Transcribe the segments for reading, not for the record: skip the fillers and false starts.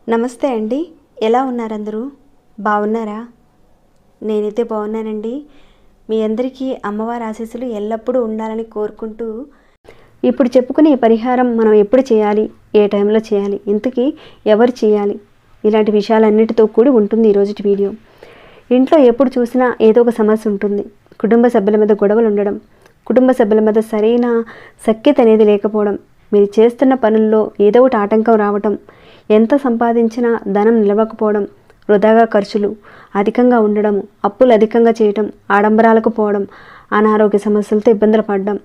నమస్తే అండి, ఎలా ఉన్నారు అందరూ? బాగున్నారా? నేనైతే బాగున్నానండి. మీ అందరికీ అమ్మవారి ఆశీస్సులు ఎల్లప్పుడూ ఉండాలని కోరుకుంటూ, ఇప్పుడు చెప్పుకునే పరిహారం మనం ఎప్పుడు చేయాలి, ఏ టైంలో చేయాలి, ఇంతకీ ఎవరు చేయాలి, ఇలాంటి విషయాలన్నిటితో కూడి ఉంటుంది ఈరోజు వీడియో. ఇంట్లో ఎప్పుడు చూసినా ఏదో ఒక సమస్య ఉంటుంది. కుటుంబ సభ్యుల మీద గొడవలు ఉండడం, కుటుంబ సభ్యుల మీద సరైన సఖ్యత అనేది లేకపోవడం, మీరు చేస్తున్న పనుల్లో ఏదో ఒకటి ఆటంకం రావటం, ఎంత సంపాదించినా ధనం నిలవకపోవడం, వృధాగా ఖర్చులు అధికంగా ఉండడం, అప్పులు అధికంగా చేయటం, ఆడంబరాలకు పోవడం, అనారోగ్య సమస్యలతో ఇబ్బందులు పడడం,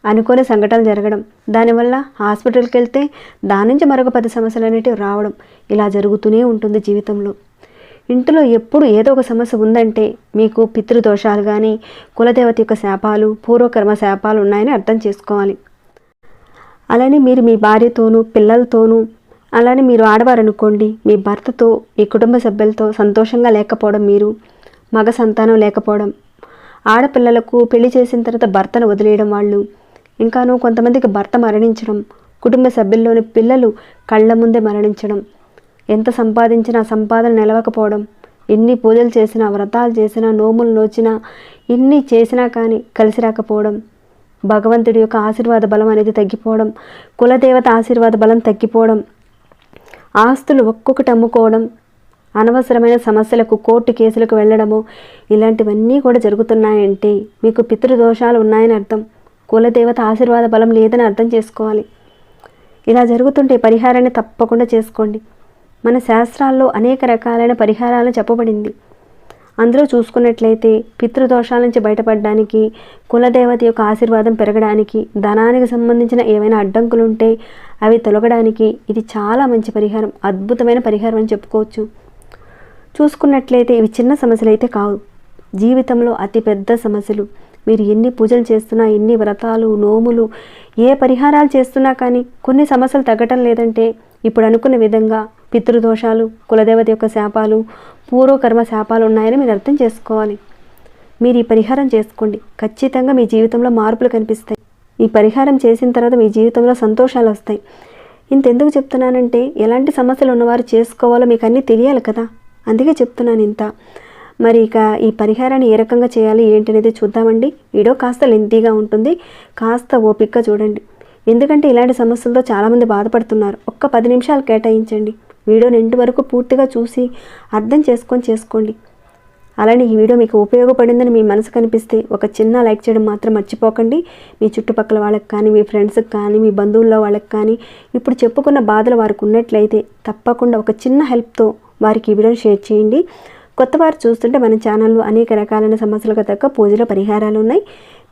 అనుకోని సంఘటనలు జరగడం, దానివల్ల హాస్పిటల్కి వెళ్తే దాని నుంచి మరొక 10 సమస్యలు అనేటివి రావడం, ఇలా జరుగుతూనే ఉంటుంది జీవితంలో. ఇంట్లో ఎప్పుడు ఏదో ఒక సమస్య ఉందంటే మీకు పితృదోషాలు కానీ, కులదేవత యొక్క శాపాలు, పూర్వకర్మ శాపాలు ఉన్నాయని అర్థం చేసుకోవాలి. అలానే మీరు మీ భార్యతోనూ పిల్లలతోనూ, అలానే మీరు ఆడవారనుకోండి, మీ భర్తతో, మీ కుటుంబ సభ్యులతో సంతోషంగా లేకపోవడం, మీరు మగ సంతానం లేకపోవడం, ఆడపిల్లలకు పెళ్లి చేసిన తర్వాత భర్తను వదిలేయడం, వాళ్ళు ఇంకాను కొంతమందికి భర్త మరణించడం, కుటుంబ సభ్యుల్లోని పిల్లలు కళ్ళ ముందే మరణించడం, ఎంత సంపాదించినా సంపాదన నిలవకపోవడం, ఎన్ని పూజలు చేసినా, వ్రతాలు చేసినా, నోములు నోచినా, ఇన్ని చేసినా కానీ కలిసి రాకపోవడం, భగవంతుడి యొక్క ఆశీర్వాద బలం అనేది తగ్గిపోవడం, కులదేవత ఆశీర్వాద బలం తగ్గిపోవడం, ఆస్తులు ఒక్కొక్కటి అమ్ముకోవడం, అనవసరమైన సమస్యలకు కోర్టు కేసులకు వెళ్ళడము, ఇలాంటివన్నీ కూడా జరుగుతున్నాయంటే మీకు పితృదోషాలు ఉన్నాయని అర్థం. కులదేవత ఆశీర్వాద బలం లేదని అర్థం చేసుకోవాలి. ఇలా జరుగుతుంటే పరిహారాన్ని తప్పకుండా చేసుకోండి. మన శాస్త్రాల్లో అనేక రకాలైన పరిహారాలు చెప్పబడింది. అందులో చూసుకున్నట్లయితే పితృదోషాల నుంచి బయటపడడానికి, కులదేవత యొక్క ఆశీర్వాదం పెరగడానికి, ధనానికి సంబంధించిన ఏవైనా అడ్డంకులు ఉంటే అవి తొలగడానికి ఇది చాలా మంచి పరిహారం, అద్భుతమైన పరిహారం అని చెప్పుకోవచ్చు. చూసుకున్నట్లయితే ఇవి చిన్న సమస్యలు అయితే కావు, జీవితంలో అతిపెద్ద సమస్యలు. మీరు ఎన్ని పూజలు చేస్తున్నా, ఎన్ని వ్రతాలు, నోములు, ఏ పరిహారాలు చేస్తున్నా కానీ కొన్ని సమస్యలు తగ్గటం లేదంటే ఇప్పుడు అనుకున్న విధంగా పితృదోషాలు, కులదేవత యొక్క శాపాలు, పూర్వకర్మ శాపాలు ఉన్నాయని మీరు అర్థం చేసుకోవాలి. మీరు ఈ పరిహారం చేసుకోండి, ఖచ్చితంగా మీ జీవితంలో మార్పులు కనిపిస్తాయి. ఈ పరిహారం చేసిన తర్వాత మీ జీవితంలో సంతోషాలు వస్తాయి. ఇంతెందుకు చెప్తున్నానంటే ఎలాంటి సమస్యలు ఉన్నవారు చేసుకోవాలో మీకు అన్నీ తెలియాలి కదా, అందుకే చెప్తున్నాను ఇంత. మరి ఇక ఈ పరిహారాన్ని ఏ రకంగా చేయాలి ఏంటి అనేది చూద్దామండి. వీడియో కాస్త లెంతీగా ఉంటుంది, కాస్త ఓపికగా చూడండి. ఎందుకంటే ఇలాంటి సమస్యలతో చాలామంది బాధపడుతున్నారు. ఒక్క 10 నిమిషాలు కేటాయించండి, వీడియోని ఎండ్ వరకు పూర్తిగా చూసి అర్థం చేసుకోండి. అలానే ఈ వీడియో మీకు ఉపయోగపడిందని మీ మనసు కనిపిస్తే ఒక చిన్న లైక్ చేయడం మాత్రం మర్చిపోకండి. మీ చుట్టుపక్కల వాళ్ళకి కానీ, మీ ఫ్రెండ్స్కి కానీ, మీ బంధువుల్లో వాళ్ళకి కానీ ఇప్పుడు చెప్పుకున్న బాధలు వారికి ఉన్నట్లయితే తప్పకుండా ఒక చిన్న హెల్ప్తో వారికి ఈ వీడియోని షేర్ చేయండి. కొత్త వారు చూస్తుంటే మన ఛానల్లో అనేక రకాలైన సమస్యలకు తగ్గ పూజల పరిహారాలు ఉన్నాయి.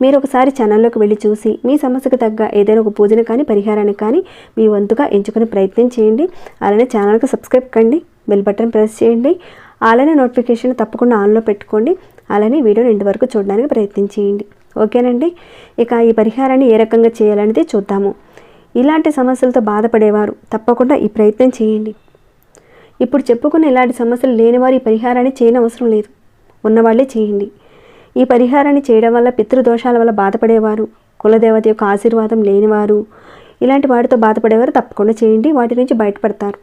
మీరు ఒకసారి ఛానల్లోకి వెళ్ళి చూసి మీ సమస్యకు తగ్గ ఏదైనా ఒక పూజను కానీ, పరిహారాన్ని కానీ మీ వంతుగా ఎంచుకునే ప్రయత్నం చేయండి. అలానే ఛానల్కి సబ్స్క్రైబ్ కండి, బెల్ బటన్ ప్రెస్ చేయండి, అలానే నోటిఫికేషన్ తప్పకుండా ఆన్లో పెట్టుకోండి. అలానే వీడియోని ఎండ్ వరకు చూడడానికి ప్రయత్నం చేయండి. ఓకేనండి. ఇక ఈ పరిహారాన్ని ఏ రకంగా చేయాలనేది చూద్దాము. ఇలాంటి సమస్యలతో బాధపడేవారు తప్పకుండా ఈ ప్రయత్నం చేయండి. ఇప్పుడు చెప్పుకున్న ఇలాంటి సమస్యలు లేనివారు ఈ పరిహారాన్ని చేయనవసరం లేదు, ఉన్నవాళ్ళే చేయండి. ఈ పరిహారాన్ని చేయడం వల్ల పితృదోషాల వల్ల బాధపడేవారు, కులదేవత యొక్క ఆశీర్వాదం లేనివారు, ఇలాంటి వాటితో బాధపడేవారు తప్పకుండా చేయండి, వాటి నుంచి బయటపడతారు.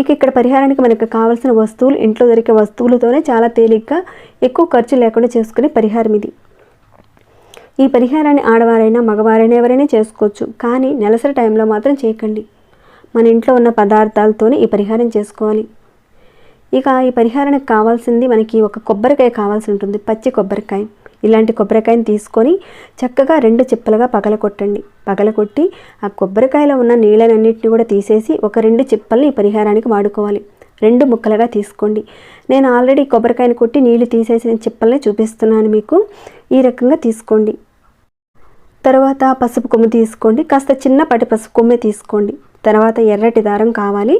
ఇక ఇక్కడ పరిహారానికి మనకు కావాల్సిన వస్తువులు, ఇంట్లో దొరికే వస్తువులతోనే చాలా తేలిగ్గా ఎక్కువ ఖర్చు లేకుండా చేసుకునే పరిహారం ఇది. ఈ పరిహారాన్ని ఆడవారైనా మగవారైనా ఎవరైనా చేసుకోవచ్చు, కానీ నెలసరి టైంలో మాత్రం చేయకండి. మన ఇంట్లో ఉన్న పదార్థాలతోనే ఈ పరిహారం చేసుకోవాలి. ఇక ఈ పరిహారానికి కావాల్సింది మనకి ఒక కొబ్బరికాయ కావాల్సి ఉంటుంది, పచ్చి కొబ్బరికాయ. ఇలాంటి కొబ్బరికాయని తీసుకొని చక్కగా 2 చిప్పలుగా పగలకొట్టి ఆ కొబ్బరికాయలో ఉన్న నీళ్ళనన్నింటినీ కూడా తీసేసి ఒక 2 చిప్పల్ని ఈ పరిహారానికి వాడుకోవాలి. 2 ముక్కలుగా తీసుకోండి. నేను ఆల్రెడీ కొబ్బరికాయని కొట్టి నీళ్లు తీసేసిన చిప్పల్ని చూపిస్తున్నాను మీకు. ఈ రకంగా తీసుకోండి. తర్వాత పసుపు కొమ్ము తీసుకోండి, కాస్త చిన్నపాటి పసుపు కొమ్మే తీసుకోండి. తర్వాత ఎర్రటి దారం కావాలి,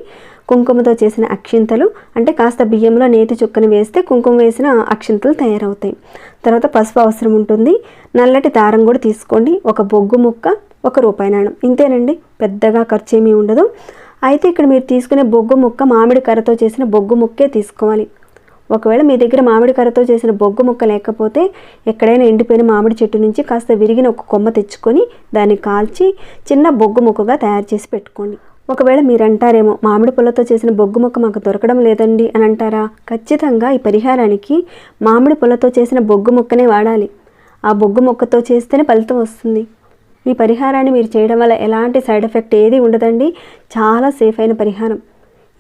కుంకుమతో చేసిన అక్షింతలు, అంటే కాస్త బియ్యంలో నేతి చుక్కని వేస్తే కుంకుమ వేసిన అక్షింతలు తయారవుతాయి. తర్వాత పసుపు అవసరం ఉంటుంది, నల్లటి దారం కూడా తీసుకోండి, ఒక బొగ్గు ముక్క, ₹1 నాణెం. ఇంతేనండి, పెద్దగా ఖర్చు ఏమీ ఉండదు. అయితే ఇక్కడ మీరు తీసుకునే బొగ్గు ముక్క మామిడి కర్రతో చేసిన బొగ్గు ముక్కే తీసుకోవాలి. ఒకవేళ మీ దగ్గర మామిడి కర్రతో చేసిన బొగ్గు ముక్క లేకపోతే ఎక్కడైనా ఎండిపోయిన మామిడి చెట్టు నుంచి కాస్త విరిగిన ఒక కొమ్మ తెచ్చుకొని దాన్ని కాల్చి చిన్న బొగ్గు ముక్కగా తయారు చేసి పెట్టుకోండి. ఒకవేళ మీరు అంటారేమో, మామిడి పుల్లతో చేసిన బొగ్గు ముక్క మాకు దొరకడం లేదండి అని అంటారా? ఖచ్చితంగా ఈ పరిహారానికి మామిడి పుల్లతో చేసిన బొగ్గు ముక్కనే వాడాలి. ఆ బొగ్గు ముక్కతో చేస్తేనే ఫలితం వస్తుంది. ఈ పరిహారాన్ని మీరు చేయడం వల్ల ఎలాంటి సైడ్ ఎఫెక్ట్ ఏది ఉండదండి. చాలా సేఫ్ అయిన పరిహారం.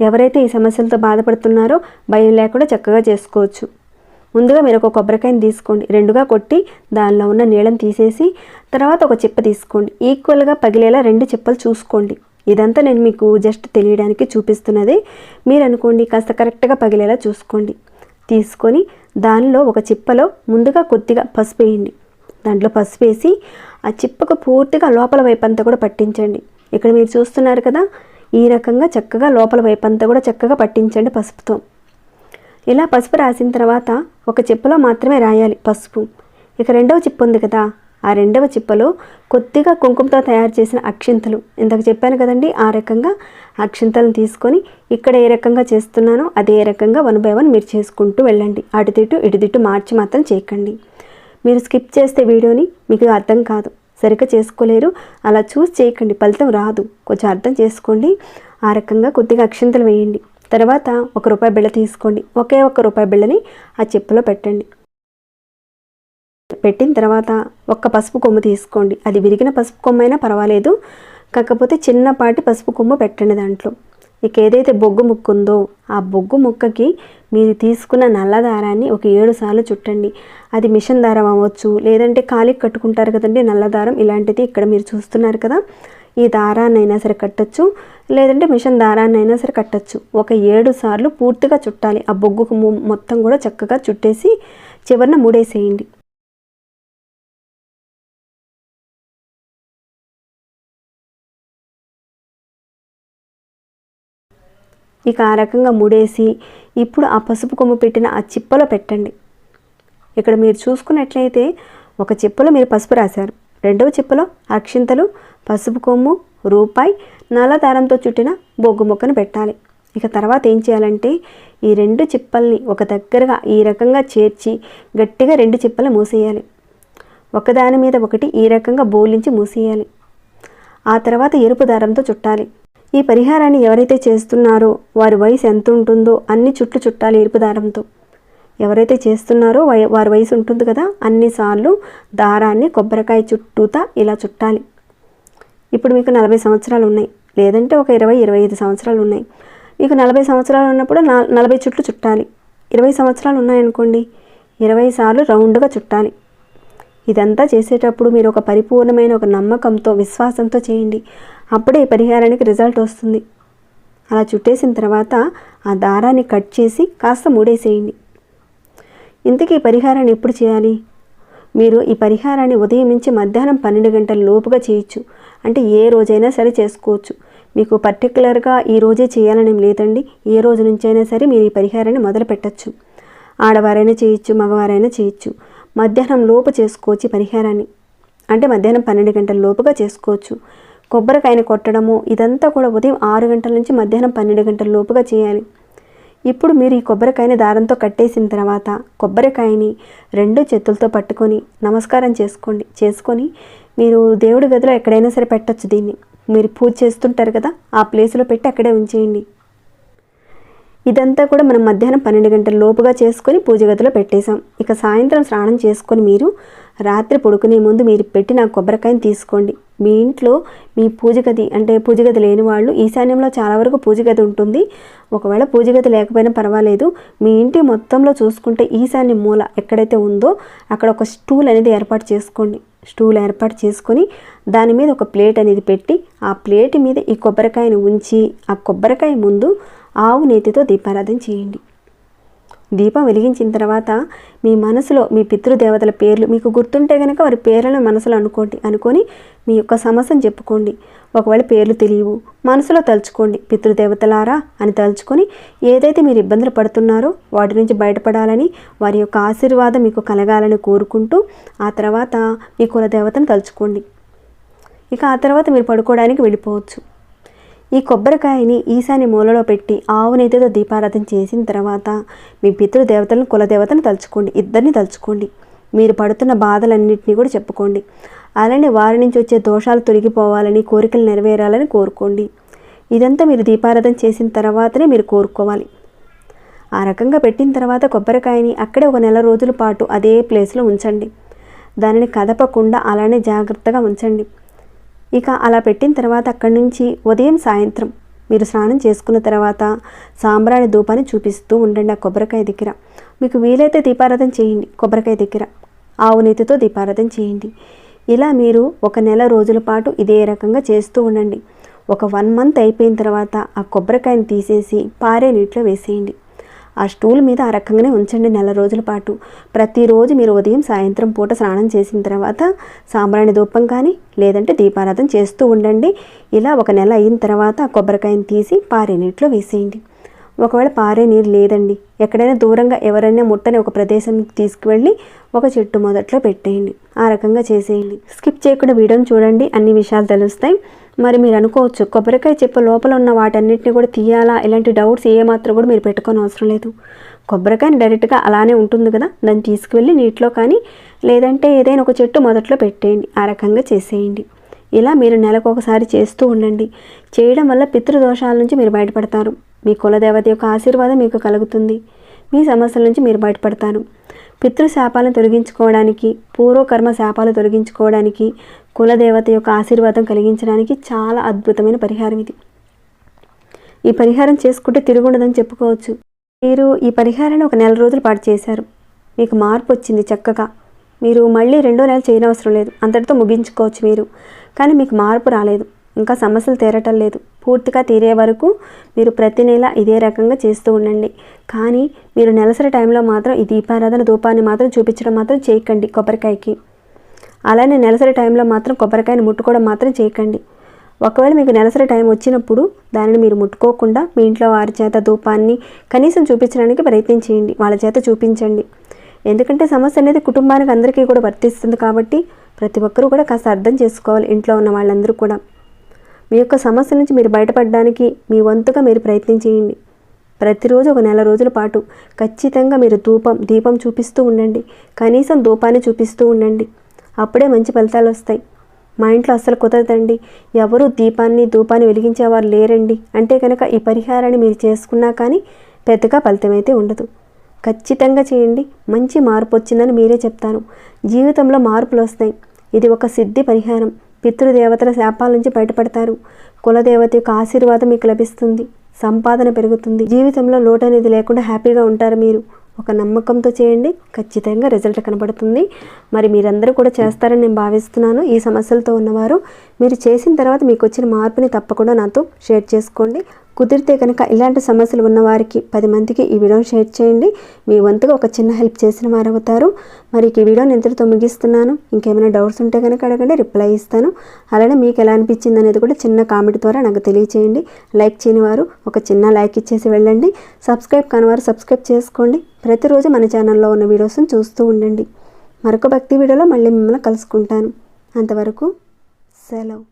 ఎవరైతే ఈ సమస్యలతో బాధపడుతున్నారో భయం లేకుండా చక్కగా చేసుకోవచ్చు. ముందుగా మీరు ఒక కొబ్బరికాయని తీసుకోండి, రెండుగా కొట్టి దానిలో ఉన్న నీళ్ళని తీసేసి తర్వాత ఒక చిప్ప తీసుకోండి. ఈక్వల్గా పగిలేలా 2 చిప్పలు చూసుకోండి. ఇదంతా నేను మీకు జస్ట్ తెలియడానికి చూపిస్తున్నది. మీరు అనుకోండి కాస్త కరెక్ట్గా పగిలేలా చూసుకోండి. తీసుకొని దానిలో ఒక చిప్పలో ముందుగా కొద్దిగా పసుపు వేయండి. దాంట్లో పసుపు వేసి ఆ చిప్పకు పూర్తిగా లోపల వైపు అంతా కూడా పట్టించండి. ఇక్కడ మీరు చూస్తున్నారు కదా, ఈ రకంగా చక్కగా లోపల వైపు అంతా కూడా చక్కగా పట్టించండి పసుపుతో. ఇలా పసుపు రాసిన తర్వాత ఒక చిప్పలో మాత్రమే రాయాలి పసుపు. ఇక రెండవ చిప్ప ఉంది కదా, ఆ రెండవ చిప్పలో కొద్దిగా కుంకుమతో తయారు చేసిన అక్షింతలు, ఇందాక చెప్పాను కదండి, ఆ రకంగా అక్షింతలను తీసుకొని ఇక్కడ ఏ రకంగా చేస్తున్నానో అదే రకంగా 1 by 1 మీరు చేసుకుంటూ వెళ్ళండి. అటుదిట్టు ఇటుదిట్టు మార్చి మాత్రం చేయకండి. మీరు స్కిప్ చేస్తే వీడియోని మీకు అర్థం కాదు, సరిగ్గా చేసుకోలేరు. అలా చూసి చేయకండి, ఫలితం రాదు. కొంచెం అర్థం చేసుకోండి. ఆ రకంగా కొద్దిగా అక్షింతలు వేయండి. తర్వాత ₹1 బిళ్ళ తీసుకోండి. ఒకే ₹1 బిళ్ళని ఆ చిప్పలో పెట్టండి. పెట్టిన తర్వాత ఒక్క పసుపు కొమ్ము తీసుకోండి. అది విరిగిన పసుపు కొమ్ము అయినా పర్వాలేదు, కాకపోతే చిన్నపాటి పసుపు కొమ్ము పెట్టండి దాంట్లో. ఇక ఏదైతే బొగ్గు ముక్క ఉందో ఆ బొగ్గు ముక్కకి మీరు తీసుకున్న నల్ల దారాన్ని ఒక 7 సార్లు చుట్టండి. అది మిషన్ దారం అవ్వచ్చు, లేదంటే కాలికి కట్టుకుంటారు కదండి నల్ల దారం, ఇలాంటిది ఇక్కడ మీరు చూస్తున్నారు కదా, ఈ దారాన్ని అయినా సరే కట్టచ్చు, లేదంటే మిషన్ దారాన్ని అయినా సరే కట్టచ్చు. ఒక 7 సార్లు పూర్తిగా చుట్టాలి. ఆ బొగ్గు మొత్తం కూడా చక్కగా చుట్టేసి చివరిన ముడేసేయండి. ఇక ఆ రకంగా ముడేసి ఇప్పుడు ఆ పసుపు కొమ్ము పెట్టిన ఆ చిప్పలో పెట్టండి. ఇక్కడ మీరు చూసుకున్నట్లయితే ఒక చిప్పలో మీరు పసుపు రాశారు, రెండవ చిప్పలో అక్షింతలు, పసుపు కొమ్ము, రూపాయి, నల్ల దారంతో చుట్టిన బొగ్గు ముక్కను పెట్టాలి. ఇక తర్వాత ఏం చేయాలంటే ఈ 2 చిప్పల్ని ఒక దగ్గరగా ఈ రకంగా చేర్చి గట్టిగా 2 చిప్పలు మూసేయాలి. ఒకదాని మీద ఒకటి ఈ రకంగా బోలించి మూసేయాలి. ఆ తర్వాత ఎరుపు దారంతో చుట్టాలి. ఈ పరిహారాన్ని ఎవరైతే చేస్తున్నారో వారి వయసు ఎంత ఉంటుందో అన్ని చుట్లు చుట్టాలి ఎరుపు దారంతో. ఎవరైతే చేస్తున్నారో వారి వయసు ఉంటుంది కదా, అన్నిసార్లు దారాన్ని కొబ్బరికాయ చుట్టూతా ఇలా చుట్టాలి. ఇప్పుడు మీకు 40 సంవత్సరాలు ఉన్నాయి, లేదంటే ఒక 20-25 సంవత్సరాలు ఉన్నాయి. మీకు 40 సంవత్సరాలు ఉన్నప్పుడు 40 చుట్లు చుట్టాలి. 20 సంవత్సరాలు ఉన్నాయనుకోండి, 20 సార్లు రౌండ్గా చుట్టాలి. ఇదంతా చేసేటప్పుడు మీరు ఒక పరిపూర్ణమైన ఒక నమ్మకంతో విశ్వాసంతో చేయండి. అప్పుడే ఈ పరిహారానికి రిజల్ట్ వస్తుంది. అలా చుట్టేసిన తర్వాత ఆ దారాన్ని కట్ చేసి కాస్త మూడేసేయండి. ఇంతకీ ఈ పరిహారాన్ని ఎప్పుడు చేయాలి? మీరు ఈ పరిహారాన్ని ఉదయం నుంచి మధ్యాహ్నం 12 గంటల లోపుగా చేయొచ్చు. అంటే ఏ రోజైనా సరే చేసుకోవచ్చు. మీకు పర్టికులర్గా ఈ రోజే చేయాలని లేదండి, ఏ రోజు నుంచైనా సరే మీరు ఈ పరిహారాన్ని మొదలు పెట్టచ్చు. ఆడవారైనా చేయొచ్చు, మగవారైనా చేయొచ్చు. మధ్యాహ్నం లోపు చేసుకోవచ్చు ఈ పరిహారాన్ని, అంటే మధ్యాహ్నం 12 గంటల లోపుగా చేసుకోవచ్చు. కొబ్బరికాయని కొట్టడము ఇదంతా కూడా ఉదయం 6 గంటల నుంచి మధ్యాహ్నం 12 గంటల లోపుగా చేయాలి. ఇప్పుడు మీరు ఈ కొబ్బరికాయని దారంతో కట్టేసిన తర్వాత కొబ్బరికాయని 2 చేతులతో పట్టుకొని నమస్కారం చేసుకొని మీరు దేవుడి గదిలో ఎక్కడైనా సరే పెట్టచ్చు. దీన్ని మీరు పూజ చేస్తుంటారు కదా, ఆ ప్లేస్లో పెట్టి అక్కడే ఉంచేయండి. ఇదంతా కూడా మనం మధ్యాహ్నం 12 గంటల లోపుగా చేసుకొని పూజ గదిలో పెట్టేశాం. ఇక సాయంత్రం స్నానం చేసుకొని మీరు రాత్రి పడుకునే ముందు మీరు పెట్టిన కొబ్బరికాయని తీసుకోండి. మీ ఇంట్లో మీ పూజ గది, అంటే పూజ గది లేని వాళ్ళు ఈశాన్యంలో చాలా వరకు పూజ గది ఉంటుంది. ఒకవేళ పూజ గది లేకపోయినా పర్వాలేదు, మీ ఇంటి మొత్తంలో చూసుకుంటే ఈశాన్య మూల ఎక్కడైతే ఉందో అక్కడ ఒక స్టూల్ అనేది ఏర్పాటు చేసుకోండి. స్టూల్ ఏర్పాటు చేసుకొని దాని మీద ఒక ప్లేట్ అనేది పెట్టి ఆ ప్లేట్ మీద ఈ కొబ్బరికాయను ఉంచి ఆ కొబ్బరికాయ ముందు ఆవు నేతితో దీపారాధన చేయండి. దీపం వెలిగించిన తర్వాత మీ మనసులో మీ పితృదేవతల పేర్లు మీకు గుర్తుంటే కనుక వారి పేర్లను మనసులో అనుకొని మీ యొక్క సమస్యను చెప్పుకోండి. ఒకవేళ పేర్లు తెలియవు, మనసులో తలుచుకోండి, పితృదేవతలారా అని తలుచుకొని ఏదైతే మీరు ఇబ్బందులు పడుతున్నారో వాటి నుంచి బయటపడాలని, వారి యొక్క ఆశీర్వాదం మీకు కలగాలని కోరుకుంటూ ఆ తర్వాత మీ కులదేవతను తలుచుకోండి. ఇక ఆ తర్వాత మీరు పడుకోవడానికి వెళ్ళిపోవచ్చు. ఈ కొబ్బరికాయని ఈశాన్య మూలలో పెట్టి ఆవు నెయ్యితో దీపారాధన చేసిన తర్వాత మీ పితృదేవతలను కులదేవతను తలుచుకోండి, ఇద్దరిని తలుచుకోండి. మీరు పడుతున్న బాధలన్నింటినీ కూడా చెప్పుకోండి. అలానే వారి నుంచి వచ్చే దోషాలు తొలగిపోవాలని, కోరికలు నెరవేరాలని కోరుకోండి. ఇదంతా మీరు దీపారాధన చేసిన తర్వాతనే మీరు కోరుకోవాలి. ఆ రకంగా పెట్టిన తర్వాత కొబ్బరికాయని అక్కడే ఒక నెల రోజుల పాటు అదే ప్లేస్లో ఉంచండి. దానిని కదపకుండా అలానే జాగ్రత్తగా ఉంచండి. ఇక అలా పెట్టిన తర్వాత అక్కడి నుంచి ఉదయం సాయంత్రం మీరు స్నానం చేసుకున్న తర్వాత సాంబ్రాణి ధూపాన్ని చూపిస్తూ ఉండండి ఆ కొబ్బరికాయ దగ్గర. మీకు వీలైతే దీపారాధన చేయండి, కొబ్బరికాయ దగ్గర ఆవు నెయ్యితో దీపారాధన చేయండి. ఇలా మీరు ఒక నెల రోజుల పాటు ఇదే రకంగా చేస్తూ ఉండండి. ఒక 1 మంత్ అయిపోయిన తర్వాత ఆ కొబ్బరికాయని తీసేసి పారే నీటిలో వేసేయండి. ఆ స్టూల్ మీద ఆ రకంగానే ఉంచండి నెల రోజుల పాటు. ప్రతిరోజు మీరు ఉదయం సాయంత్రం పూట స్నానం చేసిన తర్వాత సాంబ్రాణి ధూపం కానీ లేదంటే దీపారాధన చేస్తూ ఉండండి. ఇలా ఒక నెల అయిన తర్వాత ఆ కొబ్బరికాయని తీసి పారే నీటిలో వేసేయండి. ఒకవేళ పారే నీరు లేదండి, ఎక్కడైనా దూరంగా ఎవరైనా ముట్టని ఒక ప్రదేశానికి తీసుకువెళ్ళి ఒక చెట్టు మొదట్లో పెట్టేయండి. ఆ రకంగా చేసేయండి. స్కిప్ చేయకుండా వీడియోని చూడండి, అన్ని విషయాలు తెలుస్తాయి. మరి మీరు అనుకోవచ్చు, కొబ్బరికాయ చెప్ప లోపల ఉన్న వాటన్నిటిని కూడా తీయాలా? ఇలాంటి డౌట్స్ ఏమాత్రం కూడా మీరు పెట్టుకోని అవసరం లేదు. కొబ్బరికాయని డైరెక్ట్గా అలానే ఉంటుంది కదా, దాన్ని తీసుకువెళ్ళి నీటిలో కానీ లేదంటే ఏదైనా ఒక చెట్టు మొదట్లో పెట్టేయండి. ఆ రకంగా చేసేయండి. ఇలా మీరు నెలకు ఒకసారి చేస్తూ ఉండండి. చేయడం వల్ల పితృదోషాల నుంచి మీరు బయటపడతారు. మీ కులదేవత యొక్క ఆశీర్వాదం మీకు కలుగుతుంది. మీ సమస్యల నుంచి మీరు బయటపడతారు. పితృశాపాలను తొలగించుకోవడానికి, పూర్వకర్మ శాపాలు తొలగించుకోవడానికి, కులదేవత యొక్క ఆశీర్వాదం కలిగించడానికి చాలా అద్భుతమైన పరిహారం ఇది. ఈ పరిహారం చేసుకుంటే తిరుగుండదని చెప్పుకోవచ్చు. మీరు ఈ పరిహారాన్ని ఒక నెల రోజుల పాటు చేశారు, మీకు మార్పు వచ్చింది చక్కగా. మీరు మళ్ళీ 2వ నెల చేయనవసరం లేదు, అంతటితో ముగించుకోవచ్చు మీరు. కానీ మీకు మార్పు రాలేదు, ఇంకా సమస్యలు తీరటం లేదు. పూర్తిగా తీరే వరకు మీరు ప్రతి నెల ఇదే రకంగా చేస్తూ ఉండండి. కానీ మీరు నెలసరి టైంలో మాత్రం ఈ దీపారాధన ధూపాన్ని మాత్రం చూపించడం మాత్రం చేయకండి కొబ్బరికాయకి. అలానే నెలసరి టైంలో మాత్రం కొబ్బరికాయని ముట్టుకోవడం మాత్రం చేయకండి. ఒకవేళ మీకు నెలసరి టైం వచ్చినప్పుడు దానిని మీరు ముట్టుకోకుండా మీ ఇంట్లో వారి చేత ధూపాన్ని కనీసం చూపించడానికి ప్రయత్నం చేయండి, వాళ్ళ చేత చూపించండి. ఎందుకంటే సమస్య అనేది కుటుంబానికి అందరికీ కూడా వర్తిస్తుంది కాబట్టి ప్రతి ఒక్కరూ కూడా కాస్త అర్థం చేసుకోవాలి. ఇంట్లో ఉన్న వాళ్ళందరూ కూడా మీ యొక్క సమస్య నుంచి మీరు బయటపడడానికి మీ వంతుగా మీరు ప్రయత్నం చేయండి. ప్రతిరోజు ఒక నెల రోజుల పాటు ఖచ్చితంగా మీరు దీపం చూపిస్తూ ఉండండి. కనీసం ధూపాన్ని చూపిస్తూ ఉండండి. అప్పుడే మంచి ఫలితాలు వస్తాయి. మా ఇంట్లో అస్సలు కుదరదండి, ఎవరు ధూపాన్ని వెలిగించేవారు లేరండి అంటే కనుక ఈ పరిహారాన్ని మీరు చేసుకున్నా కానీ పెద్దగా ఫలితమైతే ఉండదు. ఖచ్చితంగా చేయండి, మంచి మార్పు వచ్చిందని మీరే చెప్తారు. జీవితంలో మార్పులు వస్తాయి. ఇది ఒక సిద్ధి పరిహారం. పితృదేవతల శాపాల నుంచి బయటపడతారు. కులదేవత యొక్క ఆశీర్వాదం మీకు లభిస్తుంది. సంపాదన పెరుగుతుంది. జీవితంలో లోటు అనేది లేకుండా హ్యాపీగా ఉంటారు మీరు. ఒక నమ్మకంతో చేయండి, ఖచ్చితంగా రిజల్ట్ కనబడుతుంది. మరి మీరందరూ కూడా చేస్తారని నేను భావిస్తున్నాను. ఈ సమస్యలతో ఉన్నవారు మీరు చేసిన తర్వాత మీకు వచ్చిన మార్పుని తప్పకుండా నాతో షేర్ చేసుకోండి. కుదిరితే కనుక ఇలాంటి సమస్యలు ఉన్నవారికి 10 మందికి ఈ వీడియోని షేర్ చేయండి. మీ వంతుగా ఒక చిన్న హెల్ప్ చేసిన వారు అవుతారు. మరి ఈ వీడియోని ఇంతటితో ముగిస్తున్నాను. ఇంకేమైనా డౌట్స్ ఉంటే కనుక అడగండి, రిప్లై ఇస్తాను. అలానే మీకు ఎలా అనిపించింది అనేది కూడా చిన్న కామెంట్ ద్వారా నాకు తెలియచేయండి. లైక్ చేయని వారు ఒక చిన్న లైక్ ఇచ్చేసి వెళ్ళండి. సబ్స్క్రైబ్ కాని వారు సబ్స్క్రైబ్ చేసుకోండి. ప్రతిరోజు మన ఛానల్లో ఉన్న వీడియోస్ని చూస్తూ ఉండండి. మరొక భక్తి వీడియోలో మళ్ళీ మిమ్మల్ని కలుసుకుంటాను. అంతవరకు సెలవు.